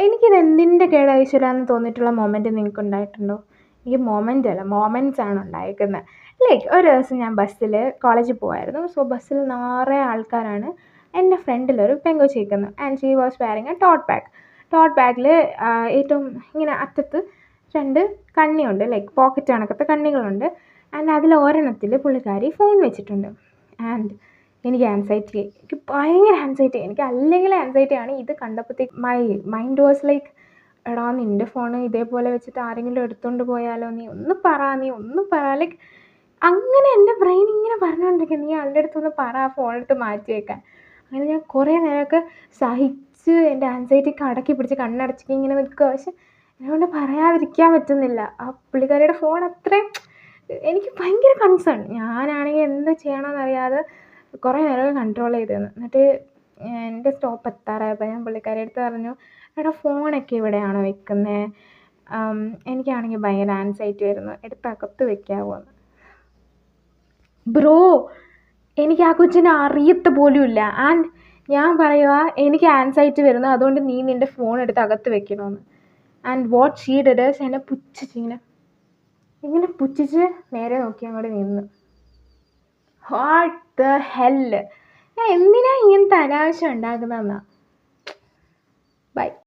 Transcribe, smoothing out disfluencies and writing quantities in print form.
എനിക്കിത് എന്തിൻ്റെ കേടായിശ്വരാന്ന് തോന്നിയിട്ടുള്ള മൊമെൻറ്റ് നിങ്ങൾക്ക് ഉണ്ടായിട്ടുണ്ടോ? എനിക്ക് മൊമെൻ്റ് അല്ല മൊമെൻറ്റ്സ് ആണ് ഉണ്ടായേക്കുന്നത്. ലൈക്ക് ഒരു ദിവസം ഞാൻ ബസ്സിൽ കോളേജിൽ പോവായിരുന്നു. സോ ബസ്സിൽ നിറയെ ആൾക്കാരാണ്. എൻ്റെ ഫ്രണ്ടിലൊരു പെങ്കൊച്ച് ഇരിക്കുന്നു. And she was wearing a tote bag. Tote ബാഗിൽ ഏറ്റവും ഇങ്ങനെ അറ്റത്ത് 2 കണ്ണിയുണ്ട്. ലൈക്ക് പോക്കറ്റ് കണക്കത്തെ കണ്ണികളുണ്ട്. ആൻഡ് അതിൽ ഒരെണ്ണത്തിൽ പുള്ളിക്കാരി ഫോൺ വെച്ചിട്ടുണ്ട്. ആൻഡ് എനിക്ക് ആൻസൈറ്റി ആയി. എനിക്ക് ഭയങ്കര ആൻസൈറ്റി ആയി. എനിക്ക് അല്ലെങ്കിൽ ആൻസൈറ്റിയാണ്. ഇത് കണ്ടപ്പോഴത്തേക്ക് മൈ മൈൻഡ് വാസ് ലൈക്ക്, എടാ നിൻ്റെ ഫോണ് ഇതേപോലെ വെച്ചിട്ട് ആരെങ്കിലും എടുത്തുകൊണ്ട് പോയാലോ, നീ ഒന്ന് പറ ലൈക്ക് അങ്ങനെ എൻ്റെ ബ്രെയിൻ ഇങ്ങനെ പറഞ്ഞുകൊണ്ടിരിക്കുക, നീ ആളുടെ അടുത്തൊന്ന് പറ ആ ഫോൺ എടുത്ത് മാറ്റി വെക്കാൻ. അങ്ങനെ ഞാൻ കുറേ നേരമൊക്കെ സഹിച്ച് എൻ്റെ ആൻസൈറ്റിക്ക് അടക്കി പിടിച്ച് കണ്ണടച്ചിട്ട് ഇങ്ങനെ നിൽക്കുക. പക്ഷെ എന്നെക്കൊണ്ട് പറയാതിരിക്കാൻ പറ്റുന്നില്ല. ആ പുള്ളിക്കാരിയുടെ ഫോൺ അത്രയും എനിക്ക് ഭയങ്കര കൺസേൺ. ഞാനാണെങ്കിൽ എന്ത് ചെയ്യണമെന്നറിയാതെ കുറേ നേരം കൺട്രോൾ ചെയ്തിരുന്നു. എന്നിട്ട് എൻ്റെ സ്റ്റോപ്പ് എത്താറായപ്പോൾ ഞാൻ പുള്ളിക്കാരിയുടെ അടുത്ത് പറഞ്ഞു, എടാ ഫോണൊക്കെ ഇവിടെയാണോ വെക്കുന്നത്? എനിക്കാണെങ്കിൽ ഭയങ്കര ആൻസൈറ്റി വരുന്നു, എടുത്ത് അകത്ത് വെക്കാമോ എന്ന്. ബ്രോ, എനിക്ക് ആ കൊച്ചിനെ അറിയത്ത പോലുമില്ല. ആൻഡ് ഞാൻ പറയുക എനിക്ക് ആൻസൈറ്റി വരുന്നു, അതുകൊണ്ട് നീ നിൻ്റെ ഫോൺ എടുത്ത് അകത്ത് വെക്കണമെന്ന്. And what she did is എന്നെ ഇങ്ങനെ പുച്ഛിച്ച് നേരെ നോക്കി അങ്ങോട്ട് നിന്ന്. വാട്ട് ദ ഹെല്ല്, ഞാൻ എന്തിനാ ഇങ്ങനത്തെ അനാവശ്യം ഉണ്ടാക്കുന്നതെന്നാ. ബൈ.